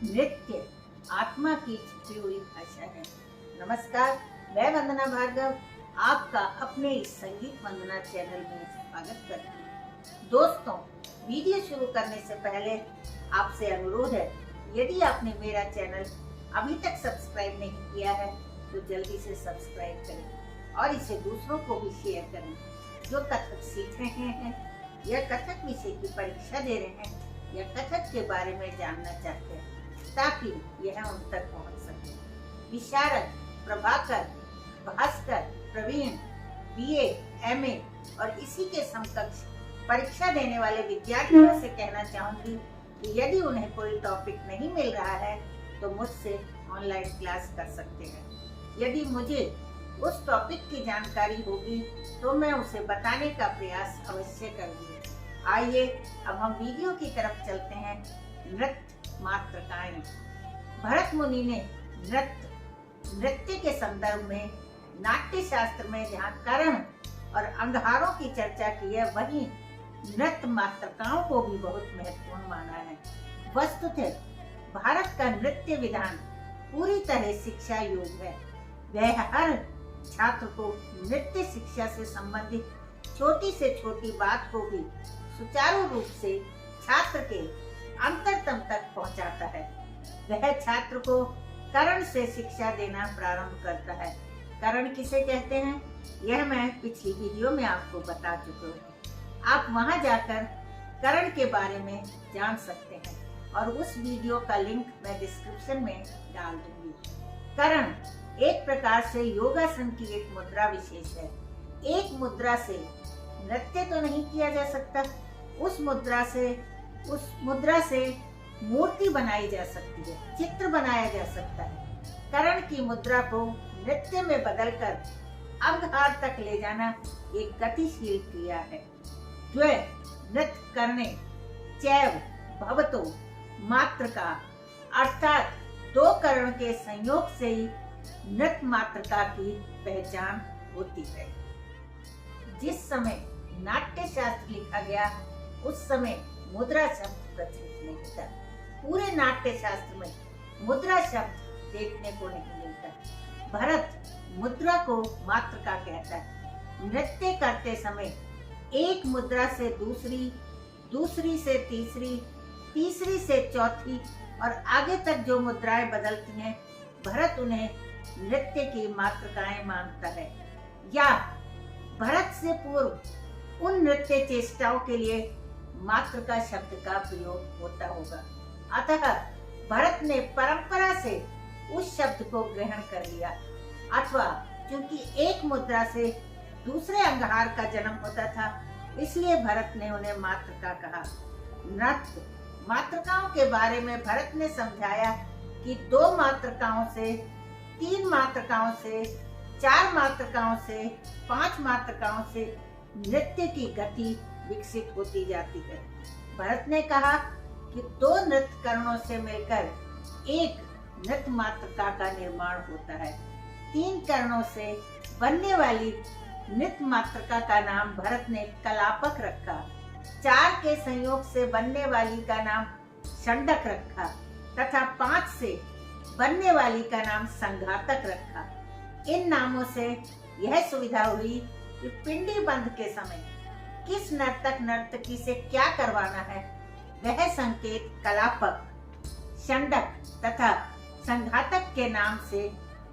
नृत्य आत्मा की छिपी हुई भाषा है। नमस्कार, मैं वंदना भार्गव आपका अपने इस संगीत वंदना चैनल में स्वागत करती हूँ। दोस्तों, वीडियो शुरू करने से पहले आपसे अनुरोध है, यदि आपने मेरा चैनल अभी तक सब्सक्राइब नहीं किया है तो जल्दी से सब्सक्राइब करें और इसे दूसरों को भी शेयर करें जो कथक सीख रहे हैं या कथक विषय की परीक्षा दे रहे हैं या कथक के बारे में जानना चाहते हैं, ताकि यह उन तक पहुंच सके। विशारद, प्रभाकर, भास्कर, प्रवीण, बीए, एमए और इसी के समकक्ष परीक्षा देने वाले विद्यार्थियों से कहना चाहूंगी कि यदि उन्हें कोई टॉपिक नहीं मिल रहा है तो मुझसे ऑनलाइन क्लास कर सकते हैं। यदि मुझे उस टॉपिक की जानकारी होगी तो मैं उसे बताने का प्रयास अवश्य करूंगी। आइए अब हम वीडियो की तरफ चलते हैं। नृत्य मात्रकाएं। भरत मुनि ने नृत्य के संदर्भ में नाट्य शास्त्र में जहाँ करण और अंगहारों की चर्चा की है, वहीं नृत्य मात्रकाओं को भी बहुत महत्वपूर्ण माना है। वस्तुतः भारत का नृत्य विधान पूरी तरह शिक्षा योग्य है। वह हर छात्र को नृत्य शिक्षा से संबंधित छोटी से छोटी बात को भी सुचारू रूप से छात्र के अंतरतम तक पहुंचाता है। वह छात्र को करण से शिक्षा देना प्रारंभ करता है। करण किसे कहते हैं, यह मैं पिछली वीडियो में आपको बता चुका हूँ। आप वहां जाकर करण के बारे में जान सकते हैं और उस वीडियो का लिंक मैं डिस्क्रिप्शन में डाल दूंगी। करण एक प्रकार से योगासन की एक मुद्रा विशेष है। एक मुद्रा से नृत्य तो नहीं किया जा सकता, उस मुद्रा से मूर्ति बनाई जा सकती है, चित्र बनाया जा सकता है। करण की मुद्रा को नृत्य में बदलकर अंगहार तक ले जाना एक गतिशील क्रिया है। द्वय नृत्य करने, चैव भवतो मात्रका अर्थात दो करण के संयोग से ही नृत्य मात्रका की पहचान होती है। जिस समय नाट्य शास्त्र लिखा गया उस समय मुद्रा शब्द प्रचलित नहीं था। पूरे नाट्य शास्त्र में मुद्रा शब्द देखने को नहीं मिलता। भरत मुद्रा को मात्रका कहता है। नृत्य करते समय एक मुद्रा से दूसरी, दूसरी से तीसरी, तीसरी से चौथी और आगे तक जो मुद्राएं बदलती हैं, भरत उन्हें नृत्य की मात्रकाएं मानता है। या भरत से पूर्व उन नृत्य चेष्टाओं के लिए मात्रका शब्द का प्रयोग होता होगा। अतः भरत ने परंपरा से उस शब्द को ग्रहण कर लिया, अथवा क्योंकि एक मुद्रा से दूसरे अंगहार का जन्म होता था, इसलिए भरत ने उन्हें मात्रका कहा। नृत्य मात्रकाओं के बारे में भरत ने समझाया कि 2 मात्रकाओं से, 3 मात्रकाओं से, 4 मात्रकाओं से, 5 मात्रकाओं से नृत्य की गति विकसित होती जाती है। भरत ने कहा कि 2 नृत्य करणों से मिलकर एक नृत्य मात्रका का निर्माण होता है। 3 करणों से बनने वाली नृत्य मात्रका का नाम भरत ने कलापक रखा। 4 के संयोग से बनने वाली का नाम षंडक रखा तथा 5 से बनने वाली का नाम संघातक रखा। इन नामों से यह सुविधा हुई कि पिंडी बंध के समय किस नर्तक नर्तकी से क्या करवाना है, वह संकेत कलापक, षंडक तथा संघातक के नाम से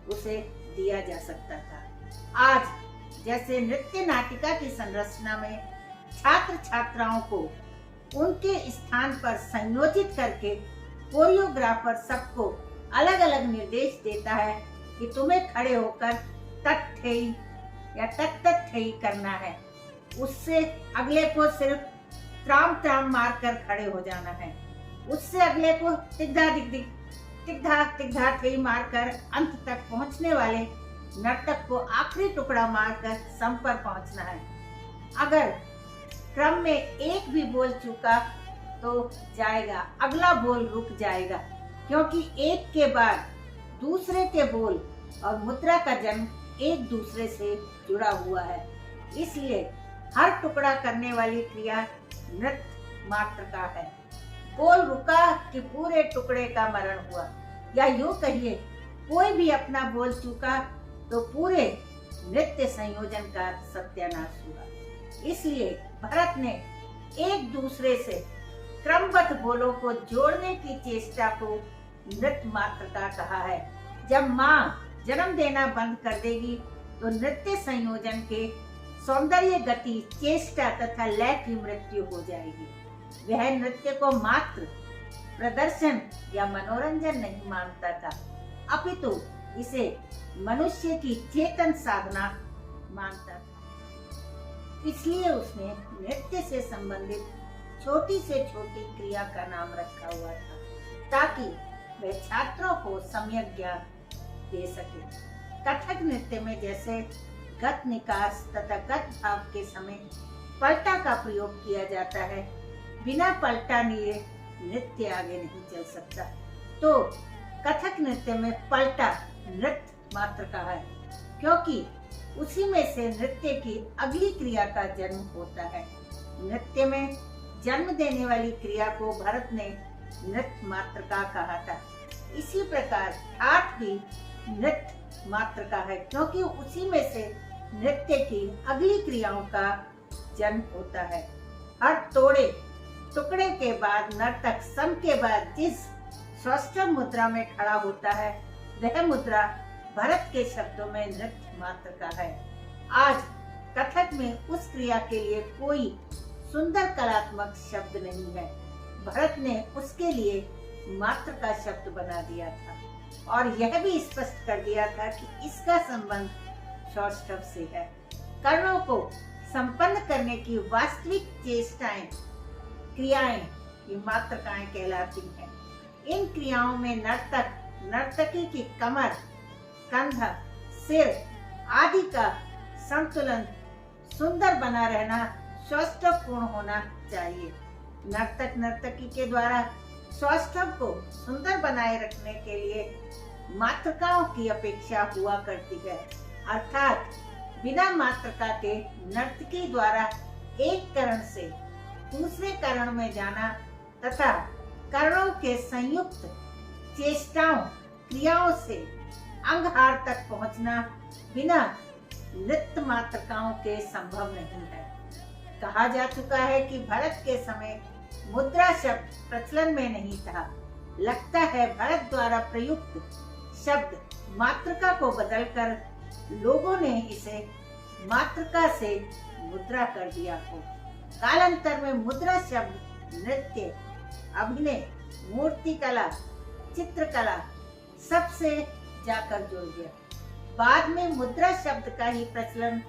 उसे दिया जा सकता था। आज जैसे नृत्य नाटिका की संरचना में छात्र छात्राओं को उनके स्थान पर संयोजित करके कोरियोग्राफर सबको अलग अलग निर्देश देता है कि तुम्हें खड़े होकर तत्थेई या तत्थेई करना है, उससे अगले को सिर्फ त्राम त्राम मारकर खड़े हो जाना है, उससे अगले को तिग्धा दिग्धिक तिग्धा तिग्धा थेई मारकर अंत तक पहुंचने वाले नर्तक को आखिरी टुकड़ा मारकर सम पर पहुंचना है। अगर क्रम में एक भी बोल चूका तो जाएगा, अगला बोल रुक जाएगा, क्योंकि एक के बाद दूसरे के बोल और मुद्रा का जन्म एक दूसरे से जुड़ा हुआ है। इसलिए हर टुकड़ा करने वाली क्रिया नृत्य मात्रका है। बोल रुका कि पूरे टुकड़े का मरण हुआ, या यूं कहिए कोई भी अपना बोल चूका तो पूरे नृत्य संयोजन का सत्यानाश हुआ। इसलिए भरत ने एक दूसरे से क्रमबद्ध बोलों को जोड़ने की चेष्टा को नृत्य मातृका कहा है। जब माँ जन्म देना बंद कर देगी तो नृत्य संयोजन के सौंदर्य, गति, चेष्टा तथा लय की मृत्यु हो जाएगी। वह नृत्य को मात्र प्रदर्शन या मनोरंजन नहीं मानता था, अपितु इसे मनुष्य की चेतन साधना मानता था। इसलिए उसने नृत्य से संबंधित छोटी से छोटी क्रिया का नाम रखा हुआ था, ताकि वह छात्रों को सम्यक ज्ञान दे सके। कथक नृत्य में जैसे गत निकास तथा गत भाव के समय पलटा का प्रयोग किया जाता है, बिना पलटा लिए नृत्य आगे नहीं चल सकता। तो कथक नृत्य में पलटा नृत्य मात्र का है, क्योंकि उसी में से नृत्य की अगली क्रिया का जन्म होता है। नृत्य में जन्म देने वाली क्रिया को भरत ने नृत्य मात्र का कहा था। इसी प्रकार ठाठ भी नृत्य मात्र का है, क्योंकि उसी में से नृत्य की अगली क्रियाओं का जन्म होता है। हर तोड़े टुकड़े के बाद नर्तक सम के बाद जिस सौष्ठव मुद्रा में खड़ा होता है, वह मुद्रा भरत के शब्दों में नृत्य मात्र का है। आज कथक में उस क्रिया के लिए कोई सुंदर कलात्मक शब्द नहीं है। भरत ने उसके लिए मात्र का शब्द बना दिया था और यह भी स्पष्ट कर दिया था कि इसका संबंध सौष्ठव से है। कर्णों को संपन्न करने की वास्तविक चेष्टाएं, क्रियाएं ये मात्रकाएं कहलाती हैं। इन क्रियाओं में नर्तक, नर्तकी की कमर, कंधा, सिर आदि का संतुलन सुंदर बना रहना सौष्ठव पूर्ण होना चाहिए। नर्तक नर्तकी के द्वारा सौष्ठव को सुंदर बनाए रखने के लिए मात्रकाओं की अपेक्षा हुआ करती है, अर्थात बिना मात्रका के नर्तकी द्वारा एक करण से दूसरे करण में जाना तथा करणों के संयुक्त चेष्टाओं, क्रियाओं से अंगहार तक पहुंचना बिना नृत्य मात्रकाओं के संभव नहीं है। कहा जा चुका है कि भरत के समय मुद्रा शब्द प्रचलन में नहीं था। लगता है भरत द्वारा प्रयुक्त शब्द मात्रका को बदलकर लोगों ने इसे मात्रका से मुद्रा कर दिया हो। कालांतर में मुद्रा शब्द नृत्य, अभिनय, मूर्ति कला, चित्रकला सबसे जाकर जुड़ गया। बाद में मुद्रा शब्द का ही प्रचलन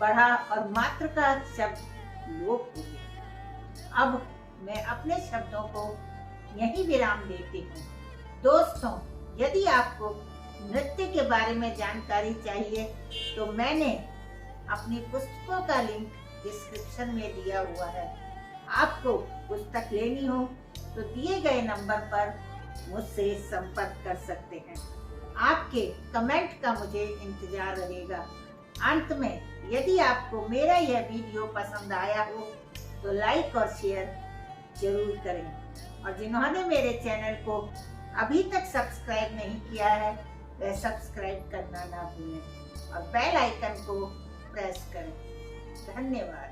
बढ़ा और मात्रका शब्द लोप हो गया। अब मैं अपने शब्दों को यही विराम देती हूँ। दोस्तों, यदि आपको नृत्य के बारे में जानकारी चाहिए तो मैंने अपनी पुस्तकों का लिंक डिस्क्रिप्शन में दिया हुआ है। आपको पुस्तक लेनी हो तो दिए गए नंबर पर मुझसे संपर्क कर सकते हैं। आपके कमेंट का मुझे इंतजार रहेगा। अंत में यदि आपको मेरा यह वीडियो पसंद आया हो तो लाइक और शेयर जरूर करें और जिन्होंने मेरे चैनल को अभी तक सब्सक्राइब नहीं किया है वह सब्सक्राइब करना ना भूलें और बेल आइकन को प्रेस करें। धन्यवाद।